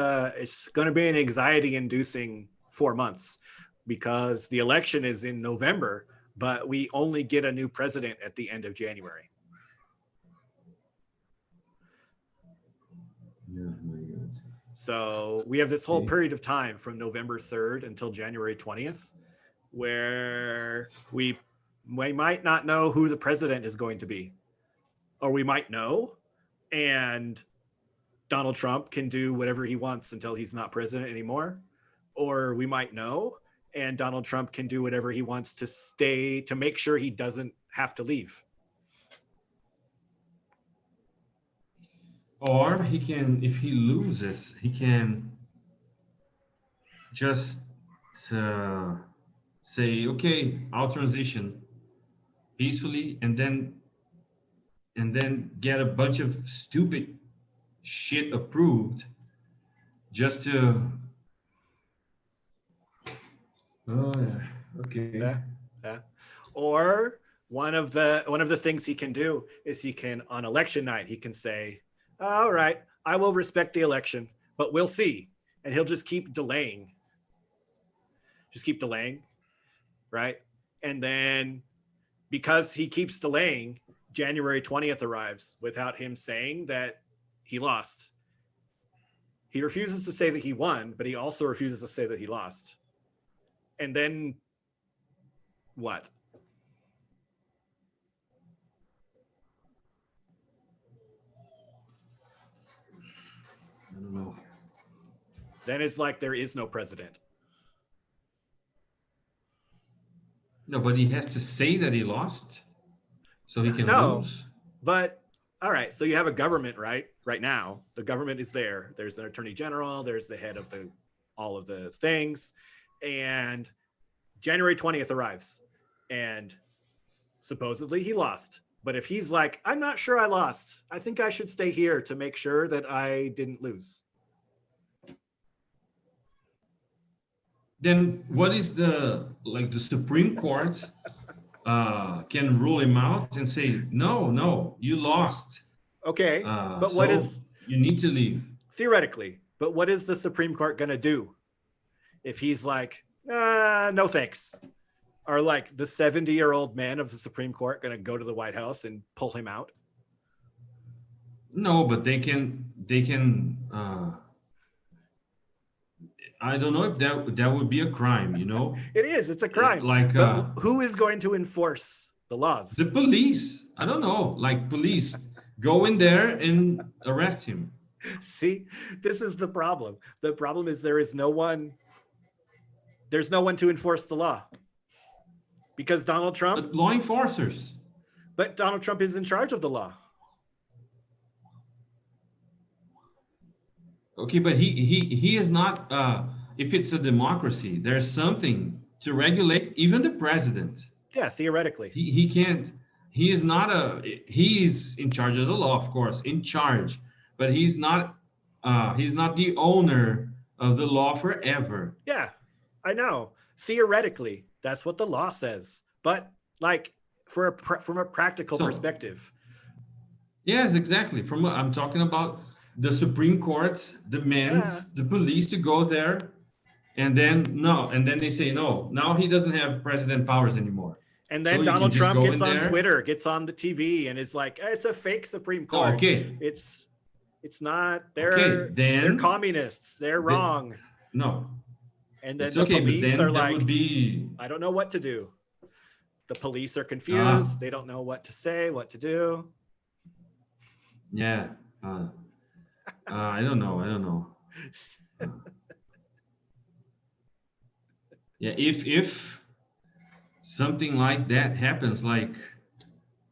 going to be an anxiety inducing 4 months because the election is in November, but we only get a new president at the end of January. yeah, my God. So we have this whole Okay. period of time from November 3rd until January 20th where we might not know who the president is going to be, or we might know, and Donald Trump can do whatever he wants until he's not president anymore, or we might know and Donald Trump can do whatever he wants to stay, to make sure he doesn't have to leave. Or he can, if he loses, he can just say, okay, I'll transition peacefully, and then get a bunch of stupid shit approved just to. Oh yeah. Okay. Yeah, yeah. Or one of the things he can do is he can, on election night, he can say, all right, I will respect the election, but we'll see. And he'll just keep delaying. Right? And then because he keeps delaying, January 20th arrives without him saying that he lost. He refuses to say that he won, but he also refuses to say that he lost. And then what? I don't know. Then it's like there is no president. No, but he has to say that he lost so he can No, lose. but all right. So you have a government, right? Right now, the government is there. There's an attorney general. There's the head of all of the things, and January 20th arrives, and supposedly he lost. But if he's like, I'm not sure I lost, I think I should stay here to make sure that I didn't lose. Then what is the Supreme Court can rule him out and say, no, you lost. Okay, but what So is you need to leave. theoretically? But what is the Supreme Court going to do if he's like, no thanks? Are like the 70-year-old men of the Supreme Court going to go to the White House and pull him out? No, but they can. I don't know if that would be a crime. It is. It's a crime. Like but who is going to enforce the laws? the police. I don't know. Like police go in there and arrest him. See, this is the problem. The problem is there's no one to enforce the law. Because Donald Trump, Law enforcers. but Donald Trump is in charge of the law. Okay, but he is not. If it's a democracy, there's something to regulate even the president. Yeah, theoretically. He can't. He is not a. He's in charge of the law, of course, in charge, but he's not. He's not the owner of the law forever. Yeah, I know. Theoretically, that's what the law says. But like from a practical perspective. Yes, exactly. I'm talking about the Supreme Court demands the police to go there, and then they say no. Now he doesn't have president powers anymore. And then Donald Trump gets on Twitter, gets on the TV, and is like, it's a fake Supreme Court. Okay. It's not. They're communists. They're wrong. No. And then the police are like, I don't know what to do. The police are confused. They don't know what to say, what to do. Yeah. I don't know. Yeah, if something like that happens, like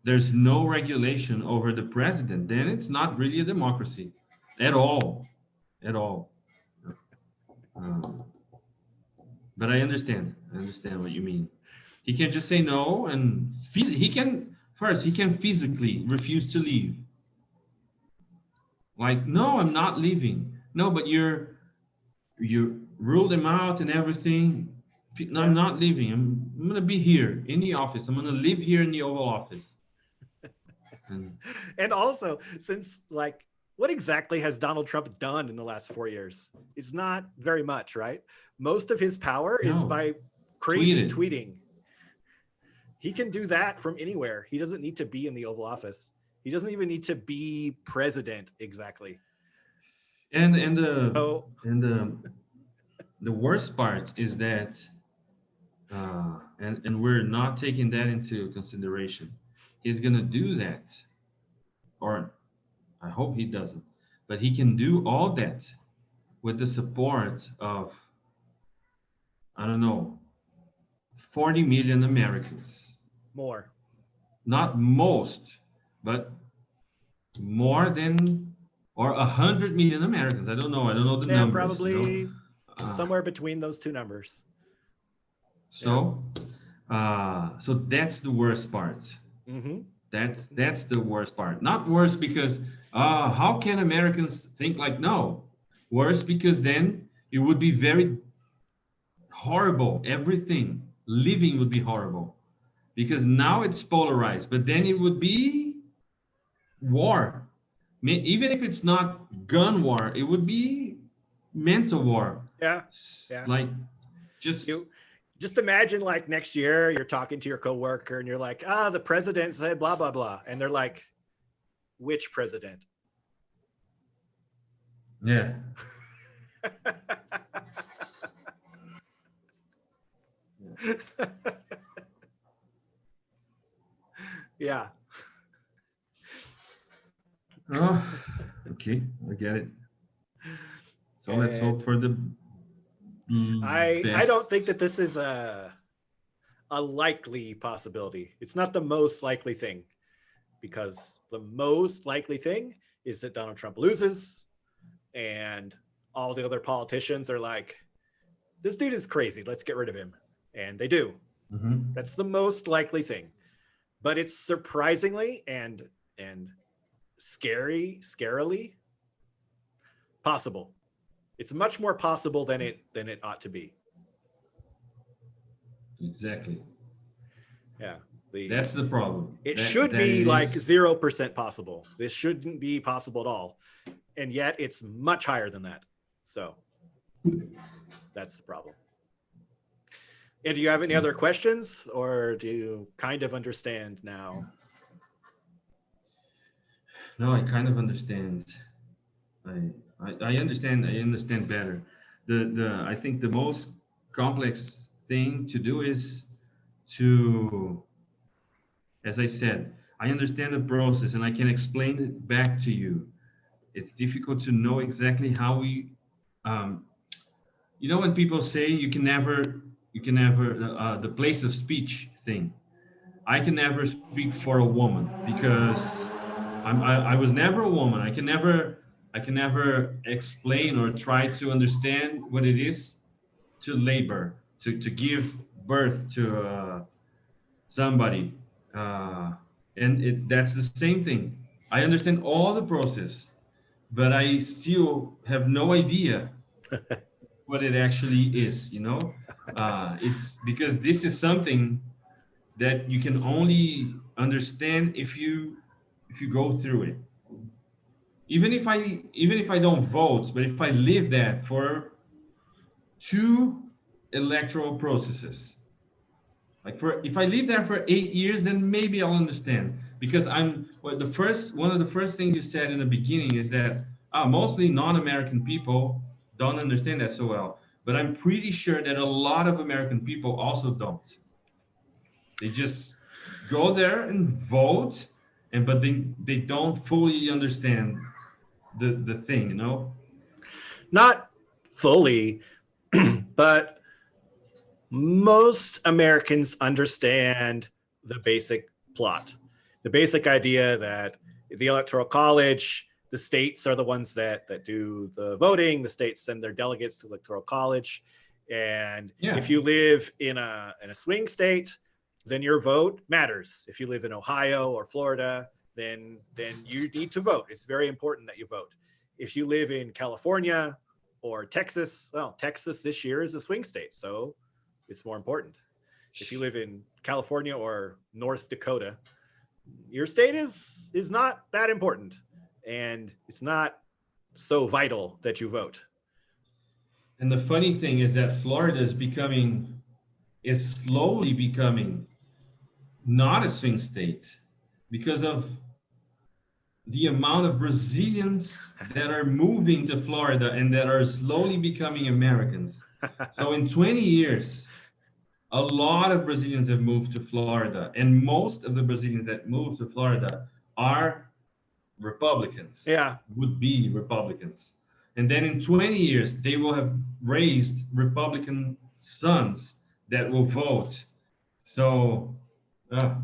there's no regulation over the president, then it's not really a democracy at all. But I understand what you mean. He can just say no, and he can physically refuse to leave. Like, no, I'm not leaving. No, but you ruled him out and everything. No, I'm not leaving. I'm going to be here in the office. I'm going to live here in the Oval Office. And also, since like, what exactly has Donald Trump done in the last 4 years? It's not very much, right? Most of his power is by crazy tweeting. He can do that from anywhere. He doesn't need to be in the Oval Office. He doesn't even need to be president exactly. And the worst part is that, and we're not taking that into consideration. He's gonna do that, or I hope he doesn't. But he can do all that with the support of, I don't know, 40 million Americans. More. Not most, but more than, or 100 million Americans. I don't know the numbers. Probably somewhere between those two numbers. So, so that's the worst part. Mm-hmm. That's the worst part. Not worse because how can Americans think like no? Worse because then it would be very horrible. Everything living would be horrible because now it's polarized. But then it would be war. Even if it's not gun war, it would be mental war. Yeah. Like just imagine like next year you're talking to your coworker and you're like, the president said blah, blah, blah. And they're like, which president? Yeah. Yeah. Oh, okay, I get it. So let's hope for the I don't think that this is a likely possibility. It's not the most likely thing, because the most likely thing is that Donald Trump loses and all the other politicians are like, this dude is crazy, let's get rid of him. And they do. Mhm. That's the most likely thing. But it's surprisingly and scarily possible. It's much more possible than it ought to be. Exactly. Yeah. That's the problem. It That should that be it like is. 0% possible. This shouldn't be possible at all. And yet it's much higher than that. So that's the problem. And do you have any other questions, or do you kind of understand now? No, I kind of understand. I understand. I understand better. The I think the most complex thing to do is to, as I said, I understand the process and I can explain it back to you. It's difficult to know exactly how we, um, when people say the place of speech thing. I can never speak for a woman because I was never a woman. I can never explain or try to understand what it is to labor, to give birth to somebody, uh, and that's the same thing. I understand all the process, but I still have no idea what it actually is. It's because this is something that you can only understand if you go through it. Even if I don't vote, but if I live that for two electoral processes, like for if I live there for 8 years, then maybe I'll understand. Because one of the first things you said in the beginning is that mostly non-American people don't understand that so well. But I'm pretty sure that a lot of American people also don't. They just go there and vote, but they don't fully understand the thing. Not fully, but most Americans understand the basic plot, the basic idea that the Electoral College, the states are the ones that do the voting. The states send their delegates to the Electoral College, and Yeah. if you live in a swing state, then your vote matters. If you live in Ohio or Florida, then you need to vote. It's very important that you vote. If you live in California or Texas, well, Texas this year is a swing state, so it's more important. If you live in California or North Dakota, your state is not that important, and it's not so vital that you vote. And the funny thing is that Florida is slowly becoming not a swing state because of the amount of Brazilians that are moving to Florida and that are slowly becoming Americans. So in 20 years, a lot of Brazilians have moved to Florida, and most of the Brazilians that move to Florida are Republicans, Yeah. would be Republicans. And then in 20 years, they will have raised Republican sons that will vote. So, uh,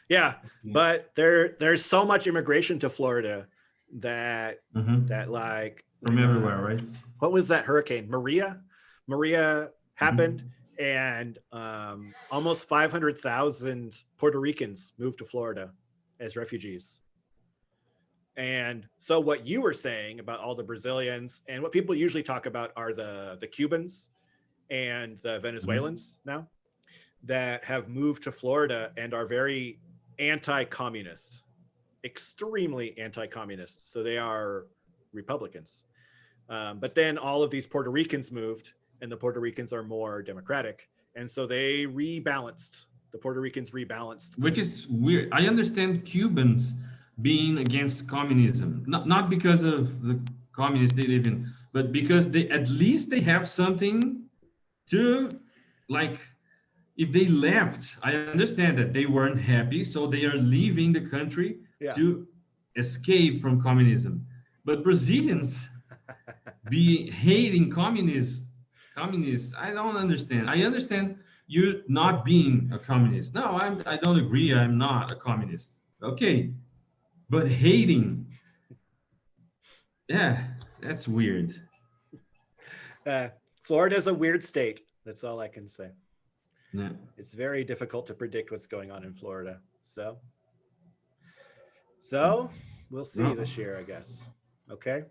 Yeah, but there's so much immigration to Florida that mhm. like From when everywhere, right? what was that hurricane? Maria happened, Mhm. and almost 500,000 Puerto Ricans moved to Florida as refugees. And so what you were saying about all the Brazilians, and what people usually talk about are the Cubans and the Mhm. Venezuelans now that have moved to Florida and are very anti-communist, extremely anti-communist. So they are Republicans. But then all of these Puerto Ricans moved, and the Puerto Ricans are more democratic. And so they rebalanced. The Puerto Ricans rebalanced Which this. is weird. I understand Cubans being against communism, not because of the communists they live in, but because they at least they have something to, like, if they left, I understand that they weren't happy, so they are leaving the country Yeah. to escape from communism. But Brazilians be hating communists, I don't understand. I understand you not being a communist. No, I don't agree. I'm not a communist. Okay, but hating, yeah, that's weird. Florida is a weird state. That's all I can say. Yeah. It's very difficult to predict what's going on in Florida. So we'll see No. this year, I guess. Okay.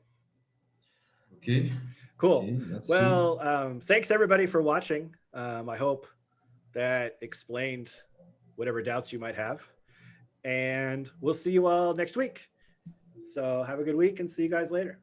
Okay. Cool. Okay. Let's see. Well, thanks everybody for watching. I hope that explained whatever doubts you might have. And we'll see you all next week. So have a good week and see you guys later.